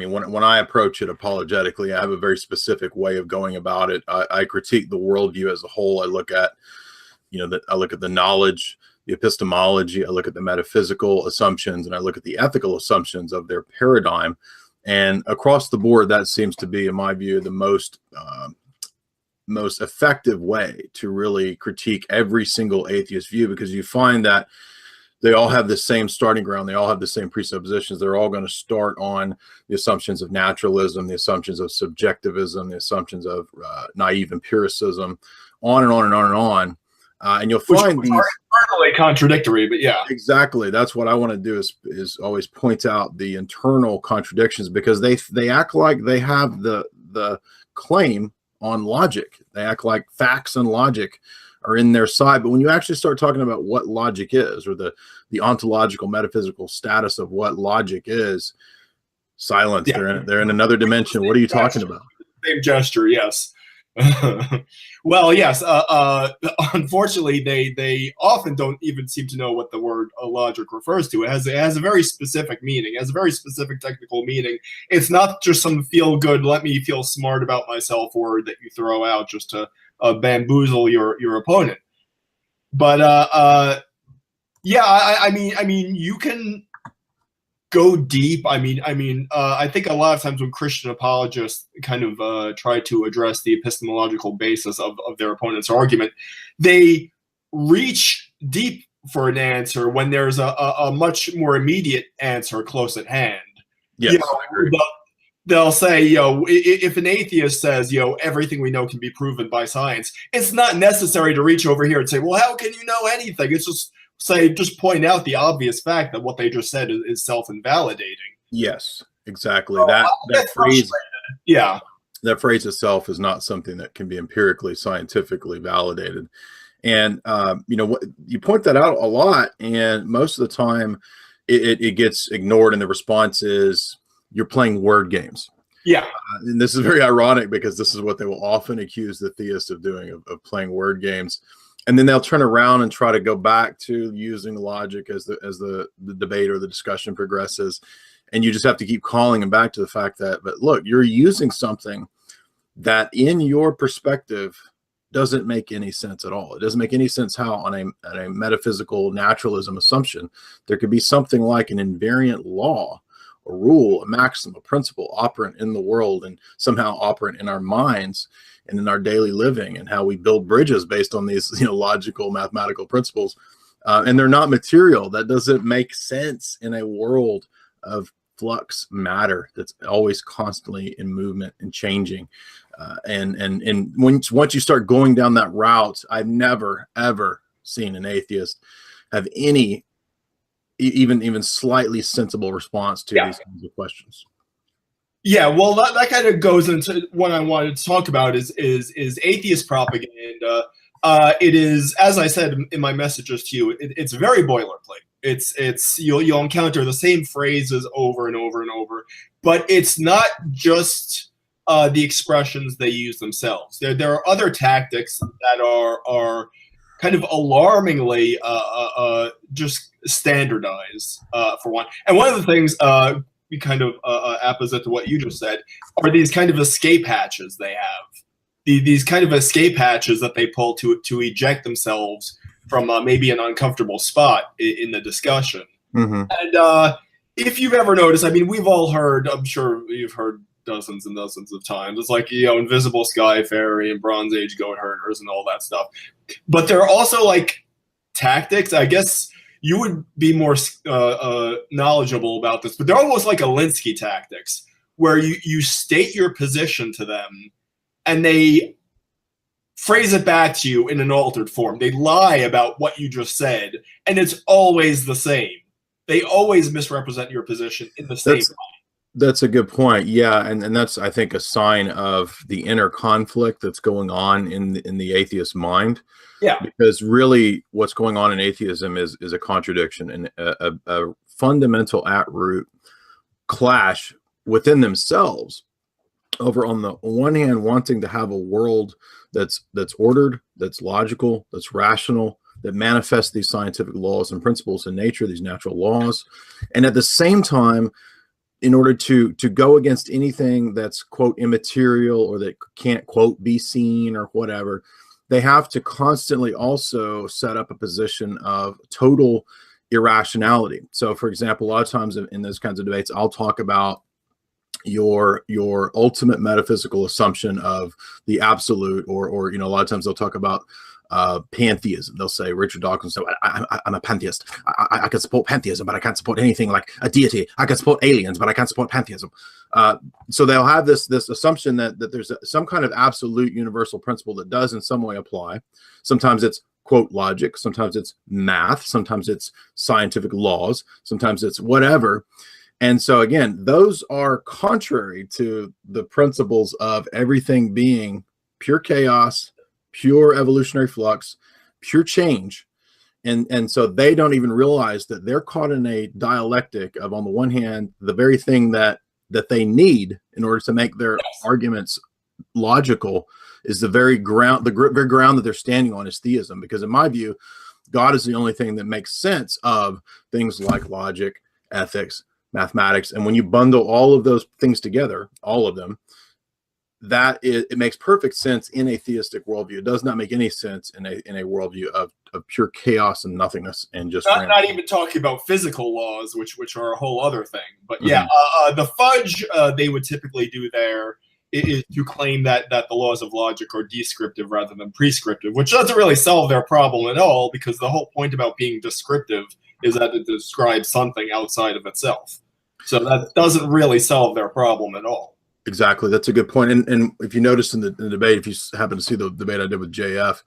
mean, when I approach it apologetically, I have a very specific way of going about it. I critique the worldview as a whole. I look at, I look at the knowledge, the epistemology, I look at the metaphysical assumptions, and I look at the ethical assumptions of their paradigm. And across the board, that seems to be, in my view, the most effective way to really critique every single atheist view, because you find that they all have the same starting ground. They all have the same presuppositions. They're all going to start on the assumptions of naturalism, the assumptions of subjectivism, the assumptions of naive empiricism, on and on and on and on. And you'll find these internally contradictory, but yeah, exactly. That's what I want to do is always point out the internal contradictions, because they act like they have the claim on logic. They act like facts and logic are in their side. But when you actually start talking about what logic is, or the ontological metaphysical status of what logic is, silence. Yeah. They're in another dimension. What are you talking about? Same gesture, yes. Well, yes. Unfortunately, they often don't even seem to know what the word logic refers to. It has a very specific meaning. It has a very specific technical meaning. It's not just some feel good, let me feel smart about myself word that you throw out just to bamboozle your opponent. But yeah, I mean, you can go deep. I think a lot of times when Christian apologists kind of try to address the epistemological basis of their opponent's argument, they reach deep for an answer when there's a much more immediate answer close at hand. Yes, they'll say, if an atheist says, everything we know can be proven by science, it's not necessary to reach over here and say, well, how can you know anything? It's just point out the obvious fact that what they just said is self-invalidating. Yes, exactly. That phrase, yeah, that phrase itself is not something that can be empirically, scientifically validated. And you point that out a lot, and most of the time it gets ignored, and the response is, you're playing word games. Yeah. And this is very ironic, because this is what they will often accuse the theist of doing, of playing word games. And then they'll turn around and try to go back to using logic as the debate or the discussion progresses. And you just have to keep calling them back to the fact that, but look, you're using something that in your perspective doesn't make any sense at all. It doesn't make any sense how on a metaphysical naturalism assumption, there could be something like an invariant law, a rule, a maxim, a principle operant in the world, and somehow operant in our minds and in our daily living, and how we build bridges based on these logical mathematical principles, and they're not material. That doesn't make sense in a world of flux matter that's always constantly in movement and changing, and once you start going down that route, I've never ever seen an atheist have any even slightly sensible response to these kinds of questions. Yeah, well, that kind of goes into what I wanted to talk about is atheist propaganda. It is, as I said in my messages to you, it's very boilerplate. It's you'll encounter the same phrases over and over and over, but it's not just the expressions they use themselves. There are other tactics that are kind of alarmingly just standardized, for one. And one of the things kind of opposite to what you just said are these kind of escape hatches they have. These kind of escape hatches that they pull to eject themselves from maybe an uncomfortable spot in the discussion. Mm-hmm. And if you've ever noticed, I mean, we've all heard, I'm sure you've heard dozens and dozens of times, it's like, Invisible Sky Fairy and Bronze Age goat herders and all that stuff. But there are also like tactics, I guess you would be more knowledgeable about this, but they're almost like Alinsky tactics, where you state your position to them and they phrase it back to you in an altered form. They lie about what you just said, and it's always the same. They always misrepresent your position in the same way. That's a good point. Yeah, and that's, I think, a sign of the inner conflict that's going on in the atheist mind. Yeah, because really what's going on in atheism is a contradiction and a fundamental at root clash within themselves over, on the one hand, wanting to have a world that's ordered, that's logical, that's rational, that manifests these scientific laws and principles in nature, these natural laws, and at the same time in order to go against anything that's quote immaterial or that can't quote be seen or whatever, they have to constantly also set up a position of total irrationality. So for example, a lot of times in those kinds of debates, I'll talk about your ultimate metaphysical assumption of the absolute, or a lot of times they'll talk about pantheism. They'll say, Richard Dawkins, so I'm a pantheist. I can support pantheism, but I can't support anything like a deity. I can support aliens, but I can't support pantheism. So they'll have this assumption that there's some kind of absolute universal principle that does in some way apply. Sometimes it's quote logic, sometimes it's math, sometimes it's scientific laws, sometimes it's whatever. And so again, those are contrary to the principles of everything being pure chaos, pure evolutionary flux, pure change. And so they don't even realize that they're caught in a dialectic of, on the one hand, the very thing that they need in order to make their arguments logical is the very ground, very ground that they're standing on is theism. Because in my view, God is the only thing that makes sense of things like logic, ethics, mathematics. And when you bundle all of those things together, all of them, it makes perfect sense in a theistic worldview. It does not make any sense in a worldview of pure chaos and nothingness and just not even talking about physical laws, which are a whole other thing. But yeah, the fudge they would typically do there is to claim that the laws of logic are descriptive rather than prescriptive, which doesn't really solve their problem at all, because the whole point about being descriptive is that it describes something outside of itself. So that doesn't really solve their problem at all. Exactly. That's a good point. And if you noticed in the debate, if you happen to see the debate I did with JF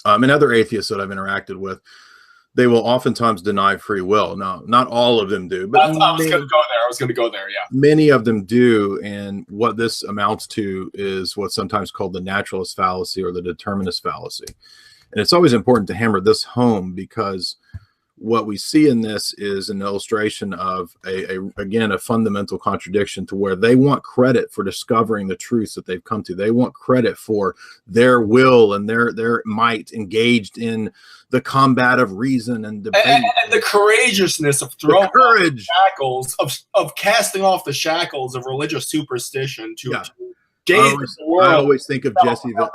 and other atheists that I've interacted with, they will oftentimes deny free will. Now, not all of them do, but I was going to go there. Yeah. Many of them do. And what this amounts to is what's sometimes called the naturalist fallacy or the determinist fallacy. And it's always important to hammer this home, because what we see in this is an illustration of again, a fundamental contradiction, to where they want credit for discovering the truths that they've come to. They want credit for their will and their might engaged in the combat of reason and debate. And the courageousness of throwing the shackles, of casting off the shackles of religious superstition to gaze at the world. I always think of Jesse. I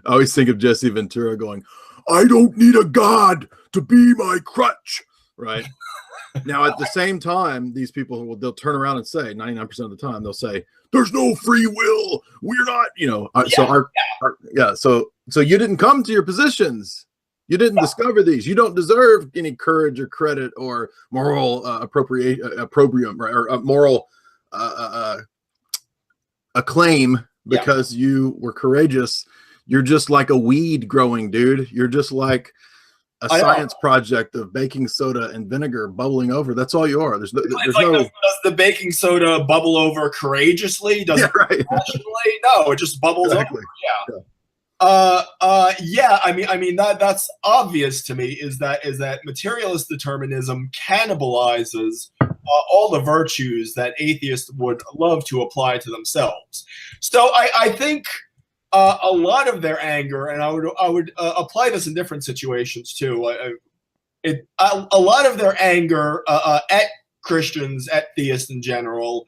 always think of Jesse Ventura going, I don't need a God to be my crutch, right? Now, at the same time, these people, they'll turn around and say, 99% of the time, they'll say, there's no free will. We're not, so you didn't come to your positions. You didn't discover these. You don't deserve any courage or credit or moral opprobrium, right? Or moral acclaim because you were courageous. You're just like a weed growing, dude. You're just like a science project of baking soda and vinegar bubbling over. That's all you are. Does the baking soda bubble over courageously? Does it rationally? No, it just bubbles over. Yeah. I mean that's obvious to me. Is that materialist determinism cannibalizes all the virtues that atheists would love to apply to themselves. So I think. A lot of their anger, and I would apply this in different situations too. A lot of their anger at Christians, at theists in general,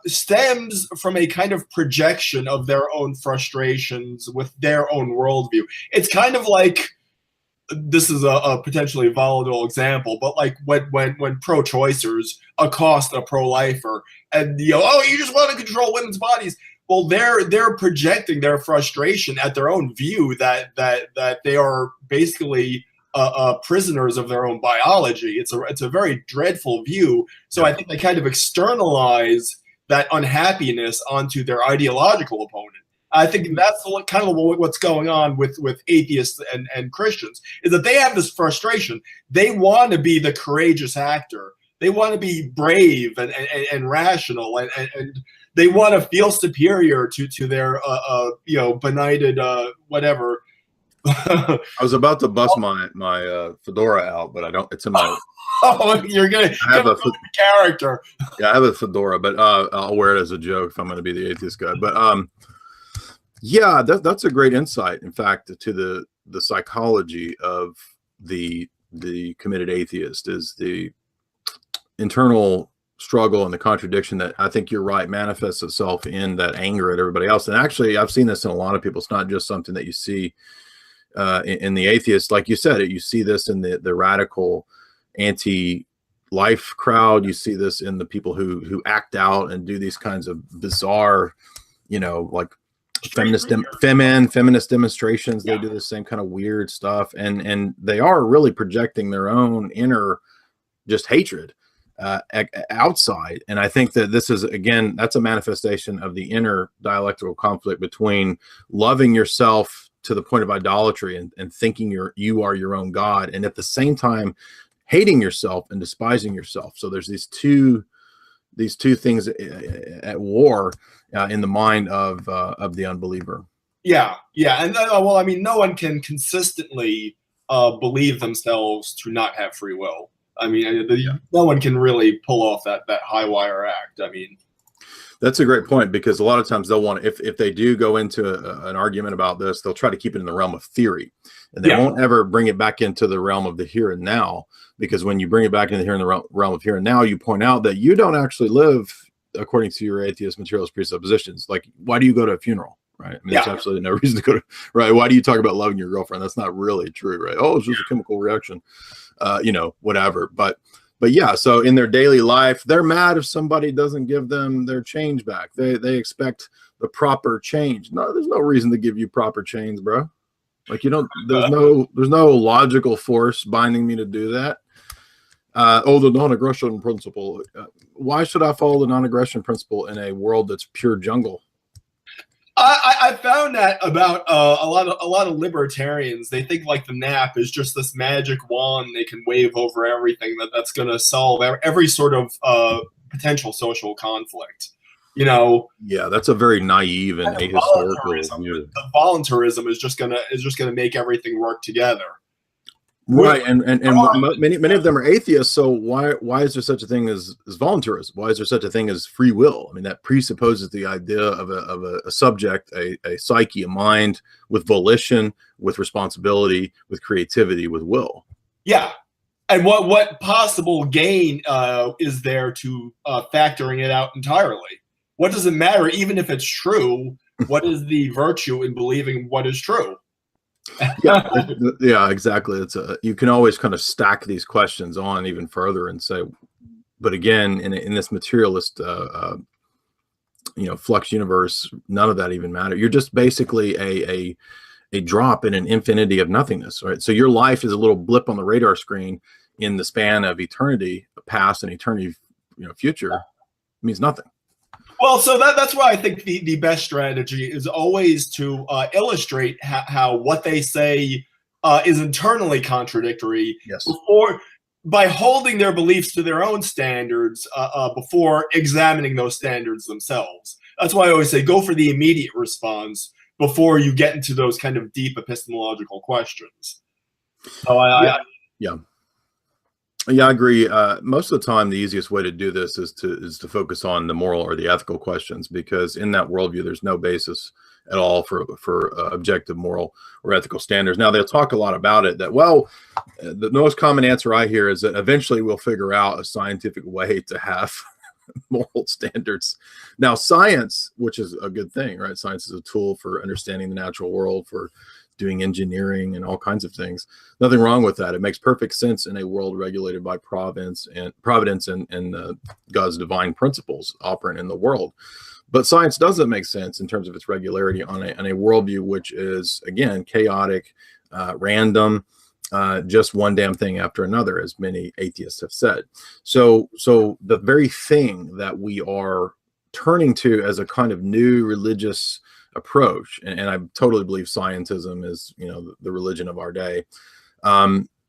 stems from a kind of projection of their own frustrations with their own worldview. It's kind of like, this is a potentially volatile example, but like when pro-choicers accost a pro-lifer and you just want to control women's bodies. Well, they're projecting their frustration at their own view that they are basically prisoners of their own biology. It's a very dreadful view. So I think they kind of externalize that unhappiness onto their ideological opponent. I think that's kind of what's going on with atheists and Christians, is that they have this frustration. They want to be the courageous actor. They want to be brave and rational and they want to feel superior to their benighted whatever. I was about to bust my fedora out, but I don't. It's in my. You're gonna have a character. Yeah, I have a fedora, but I'll wear it as a joke if I'm going to be the atheist guy. But yeah, that's a great insight. In fact, to the psychology of the committed atheist is internal struggle and the contradiction that I think you're right manifests itself in that anger at everybody else. And actually, I've seen this in a lot of people. It's not just something that you see in the atheists, like you said, you see this in the radical anti-life crowd. You see this in the people who act out and do these kinds of bizarre, like feminist demonstrations. They do the same kind of weird stuff, and they are really projecting their own inner just hatred outside. And I think that this is, again, that's a manifestation of the inner dialectical conflict between loving yourself to the point of idolatry and thinking you are your own God, and at the same time hating yourself and despising yourself. So there's these two things at war in the mind of the unbeliever. Yeah. And well, I mean, no one can consistently believe themselves to not have free will. I mean, no one can really pull off that high wire act. I mean, that's a great point, because a lot of times they'll want, if they do go into an argument about this, they'll try to keep it in the realm of theory, and they won't ever bring it back into the realm of the here and now. Because when you bring it back into the realm of here and now, you point out that you don't actually live according to your atheist materialist presuppositions. Like, why do you go to a funeral? Right? I mean, there's absolutely no reason to go to, right? Why do you talk about loving your girlfriend? That's not really true, right? Oh, it's just a chemical reaction, whatever. But yeah, so in their daily life, they're mad if somebody doesn't give them their change back. They expect the proper change. No, there's no reason to give you proper change, bro. Like, there's no logical force binding me to do that. The non-aggression principle. Why should I follow the non-aggression principle in a world that's pure jungle? I found that about a lot of libertarians. They think like the nap is just this magic wand they can wave over everything that's going to solve every sort of potential social conflict. Yeah, that's a very naive and ahistorical view. The voluntarism is just gonna make everything work together. Right, and many of them are atheists. So why is there such a thing as voluntarism? Why is there such a thing as free will? I mean, that presupposes the idea of a subject, a psyche, a mind with volition, with responsibility, with creativity, with will. Yeah, and what possible gain is there to factoring it out entirely? What does it matter, even if it's true? What is the virtue in believing what is true? Yeah, exactly. You can always kind of stack these questions on even further and say, but again, in this materialist, flux universe, none of that even matters. You're just basically a drop in an infinity of nothingness, right? So your life is a little blip on the radar screen in the span of eternity, past and eternity, future. It means nothing. Well, so that's why I think the best strategy is always to illustrate how what they say is internally contradictory. Yes. By holding their beliefs to their own standards before examining those standards themselves. That's why I always say go for the immediate response before you get into those kind of deep epistemological questions. So Yeah, I agree. Most of the time, the easiest way to do this is to focus on the moral or the ethical questions, because in that worldview, there's no basis at all for objective moral or ethical standards. Now, they'll talk a lot about it. That the most common answer I hear is that eventually we'll figure out a scientific way to have moral standards. Now, science, which is a good thing, right? Science is a tool for understanding the natural world, for doing engineering and all kinds of things. Nothing wrong with that. It makes perfect sense in a world regulated by providence and God's divine principles operant in the world. But science doesn't make sense in terms of its regularity on a worldview which is, again, chaotic, random, just one damn thing after another, as many atheists have said. So the very thing that we are turning to as a kind of new religious approach, and I totally believe scientism is the religion of our day,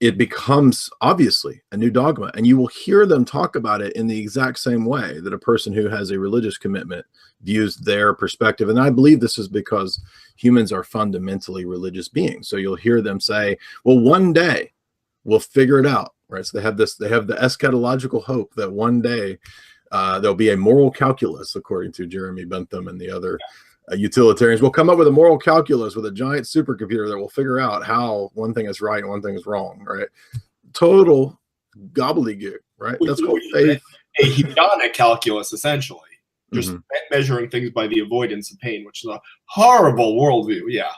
it becomes obviously a new dogma, and you will hear them talk about it in the exact same way that a person who has a religious commitment views their perspective. And I believe this is because humans are fundamentally religious beings. So you'll hear them say, well, one day we'll figure it out, right? So they have the eschatological hope that one day there'll be a moral calculus, according to Jeremy Bentham and the other utilitarians. Will come up with a moral calculus with a giant supercomputer that will figure out how one thing is right and one thing is wrong, right? Total gobbledygook. right? Which That's is called faith. a hedonic calculus, essentially. Just Mhm. measuring things by the avoidance of pain, which is a horrible worldview. Yeah.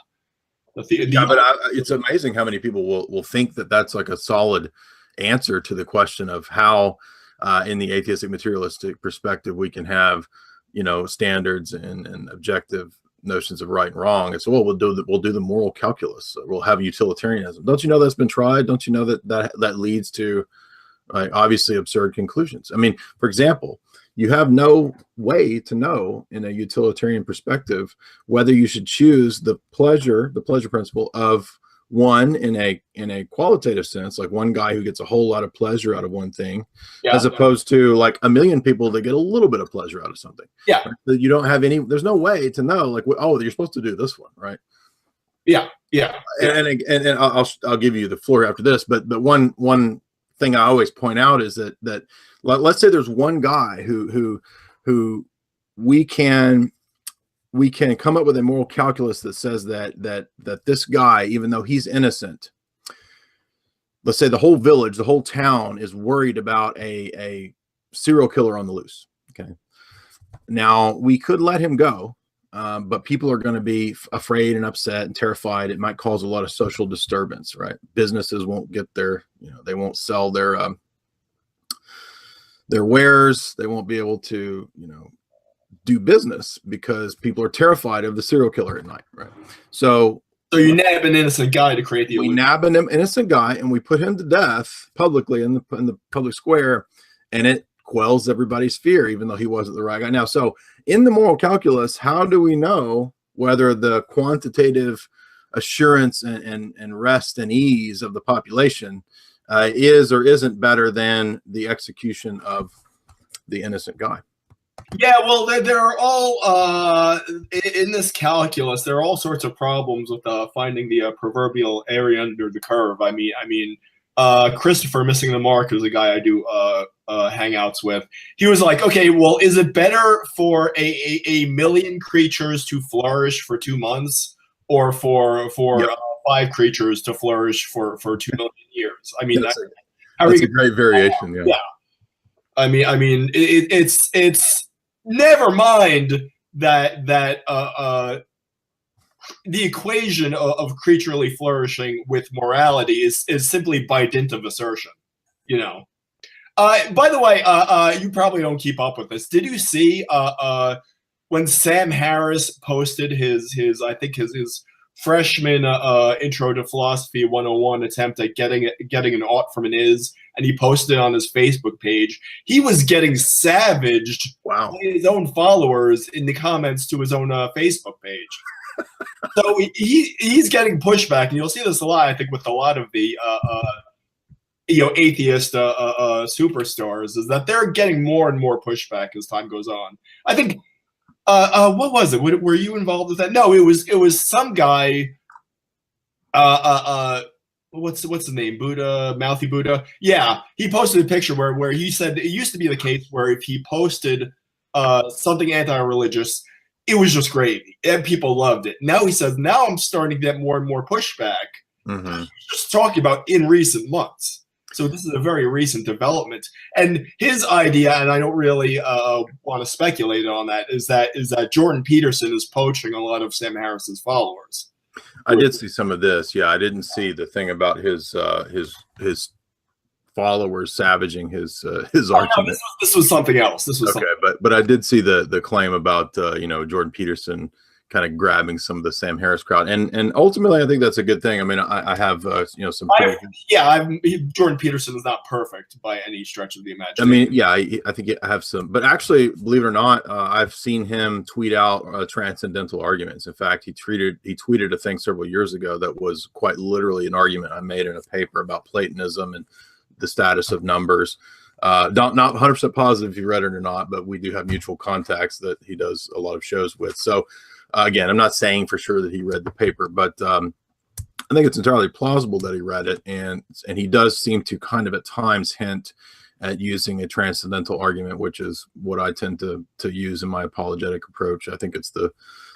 Yeah, but it's amazing how many people will think that that's like a solid answer to the question of how, in the atheistic materialistic perspective, we can have, standards and objective notions of right and wrong. And so, well, we'll do the moral calculus. We'll have utilitarianism. Don't you know that's been tried? Don't you know that leads to obviously absurd conclusions? I mean, for example, you have no way to know in a utilitarian perspective whether you should choose the pleasure principle of one in a qualitative sense, like one guy who gets a whole lot of pleasure out of one thing, as opposed to like a million people that get a little bit of pleasure out of something. Yeah. Right? You don't have there's no way to know, like, oh, you're supposed to do this one, right? Yeah. And I'll give you the floor after this, but one thing I always point out is that let's say there's one guy who we can come up with a moral calculus that says that this guy, even though he's innocent, let's say the whole village, the whole town is worried about a serial killer on the loose. Okay. Now we could let him go, but people are going to be afraid and upset and terrified. It might cause a lot of social disturbance, right? Businesses won't get they won't sell their wares. They won't be able to, do business because people are terrified of the serial killer at night, right? So you nab an innocent guy to create the illusion. We nab an innocent guy and we put him to death publicly in the public square, and it quells everybody's fear, even though he wasn't the right guy. Now, so in the moral calculus, how do we know whether the quantitative assurance and rest and ease of the population is or isn't better than the execution of the innocent guy? Yeah, well, there are all in this calculus. There are all sorts of problems with finding the proverbial area under the curve. I mean, Christopher Missing the Mark, who's a guy I do hangouts with. He was like, okay, well, is it better for a million creatures to flourish for 2 months, or for 5 creatures to flourish for 2 million years? I mean, that's a great variation. Yeah. I mean, it's never mind that the equation of creaturely flourishing with morality is simply by dint of assertion, By the way, you probably don't keep up with this. Did you see when Sam Harris posted his freshman intro to philosophy 101 attempt at getting an ought from an is, and he posted it on his Facebook page? He was getting savaged by his own followers in the comments to his own Facebook page. So he's getting pushback, and you'll see this a lot, I think, with a lot of the atheist superstars, is that they're getting more and more pushback as time goes on. I think what was it? Were you involved with that? No, it was some guy. What's the name? Mouthy Buddha. Yeah, he posted a picture where he said it used to be the case where if he posted something anti-religious, it was just gravy and people loved it. Now he says, now I'm starting to get more and more pushback. Mm-hmm. He's just talking about in recent months. So this is a very recent development. And his idea, and I don't really want to speculate on that, is that Jordan Peterson is poaching a lot of Sam Harris's followers. I did see some of this. Yeah, I didn't see the thing about his followers savaging his argument. No, this was something else. This was okay, but I did see the claim about Jordan Peterson kind of grabbing some of the Sam Harris crowd, and ultimately I think that's a good thing. I mean, I have some. Jordan Peterson is not perfect by any stretch of the imagination. I mean, yeah, I think I have some, but actually, believe it or not, I've seen him tweet out transcendental arguments. In fact, he tweeted a thing several years ago that was quite literally an argument I made in a paper about Platonism and the status of numbers. Not 100% positive if you read it or not, but we do have mutual contacts that he does a lot of shows with. So again, I'm not saying for sure that he read the paper, but I think it's entirely plausible that he read it, and he does seem to kind of at times hint at using a transcendental argument, which is what I tend to use in my apologetic approach. I think it's the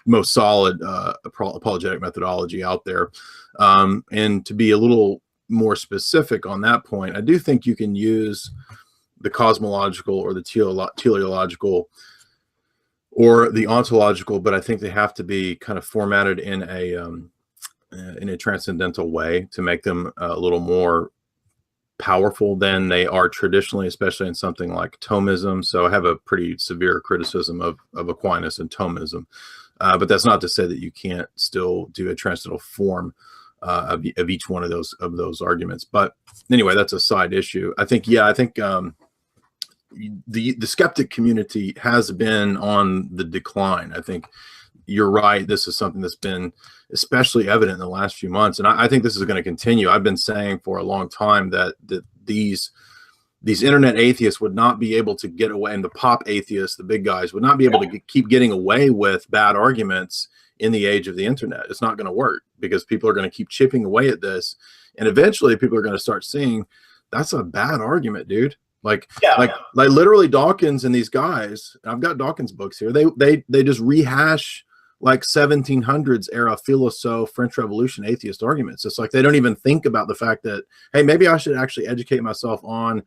most solid apologetic methodology out there. And to be a little more specific on that point, I do think you can use the cosmological or the teleological or the ontological, but I think they have to be kind of formatted in a transcendental way to make them a little more powerful than they are traditionally, especially in something like Thomism. So I have a pretty severe criticism of Aquinas and Thomism, but that's not to say that you can't still do a transcendental form of each one of those arguments. But anyway, that's a side issue. I think the skeptic community has been on the decline. I think you're right. This is something that's been especially evident in the last few months, and I think this is going to continue. I've been saying for a long time that these internet atheists would not be able to get away, and the pop atheists, the big guys, would not be able to keep getting away with bad arguments in the age of the internet. It's not going to work because people are going to keep chipping away at this, and eventually people are going to start seeing that's a bad argument, dude. Like literally Dawkins and these guys. I've got Dawkins books here. They just rehash like 1700s era philosophe French Revolution atheist arguments. It's like they don't even think about the fact that, hey, maybe I should actually educate myself on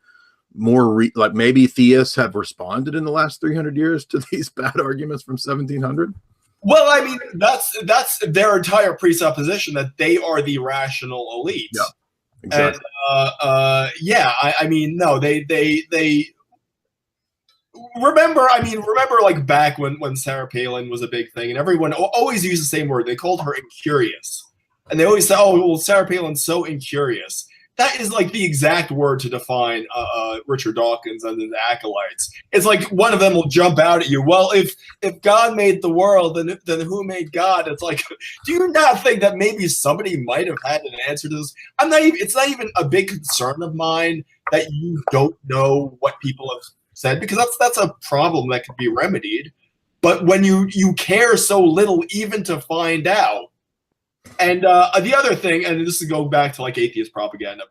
more like maybe theists have responded in the last 300 years to these bad arguments from 1700. Well, I mean, that's their entire presupposition that they are the rational elite. Yeah, exactly. And I mean, no, they remember like back when Sarah Palin was a big thing, and everyone always used the same word. They called her incurious, and they always say, "Oh, well, Sarah Palin's so incurious." That is like the exact word to define Richard Dawkins and his acolytes. It's like one of them will jump out at you. Well, if God made the world, then who made God? It's like, do you not think that maybe somebody might have had an answer to this? It's not even a big concern of mine that you don't know what people have said, because that's a problem that could be remedied. But when you care so little even to find out. And the other thing, and this is going back to like atheist propaganda,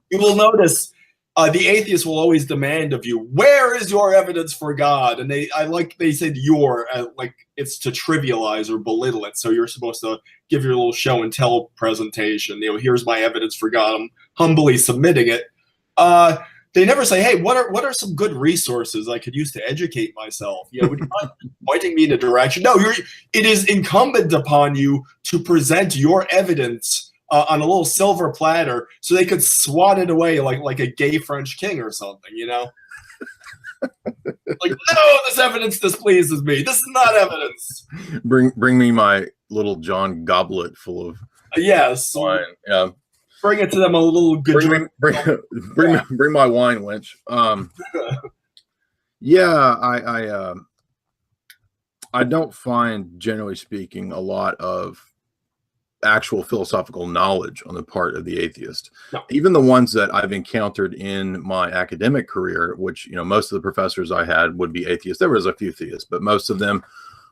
you will notice the atheists will always demand of you, where is your evidence for God? And they said your, like it's to trivialize or belittle it. So you're supposed to give your little show and tell presentation. Here's my evidence for God. I'm humbly submitting it. They never say, hey, what are some good resources I could use to educate myself? Would you mind pointing me in a direction? No, it is incumbent upon you to present your evidence on a little silver platter so they could swat it away like a gay French king or something, Like, no, this evidence displeases me. This is not evidence. Bring me my little John goblet full of wine. Yeah. Bring it to them a little good. Bring my wine, wench. I don't find, generally speaking, a lot of actual philosophical knowledge on the part of the atheist. No. Even the ones that I've encountered in my academic career, which most of the professors I had would be atheists. There was a few theists, but most of them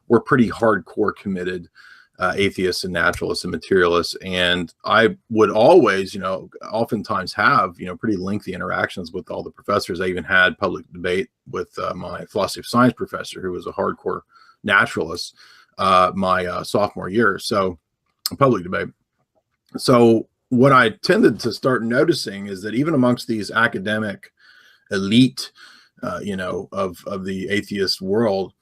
were pretty hardcore committed atheists and naturalists and materialists. And I would always, oftentimes have, pretty lengthy interactions with all the professors. I even had public debate with my philosophy of science professor, who was a hardcore naturalist, my sophomore year. So public debate. So what I tended to start noticing is that even amongst these academic elite, of the atheist world,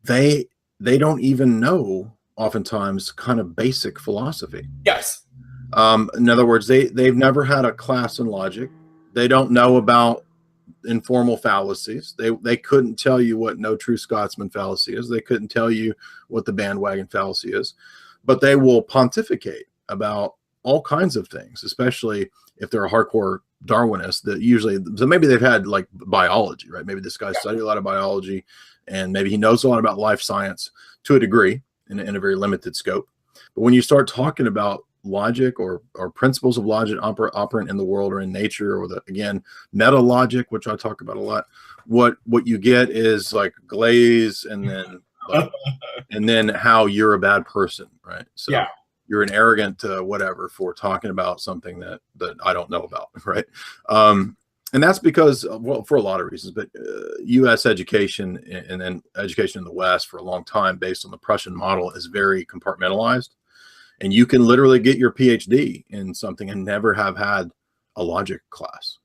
they don't even know oftentimes kind of basic philosophy. Yes. In other words, they've never had a class in logic. They don't know about informal fallacies. They couldn't tell you what no true Scotsman fallacy is. They couldn't tell you what the bandwagon fallacy is, but they will pontificate about all kinds of things, especially if they're a hardcore Darwinist. That usually, so maybe they've had like biology, right? Maybe this guy studied a lot of biology, and maybe he knows a lot about life science to a degree in a very limited scope. But when you start talking about logic or principles of logic operant in the world or in nature, or meta logic, which I talk about a lot, what you get is like glaze, and then and then how you're a bad person, right? So you're an arrogant whatever for talking about something that I don't know about, right? And that's because, for a lot of reasons, but U.S. education and then education in the West for a long time, based on the Prussian model, is very compartmentalized. And you can literally get your PhD in something and never have had a logic class.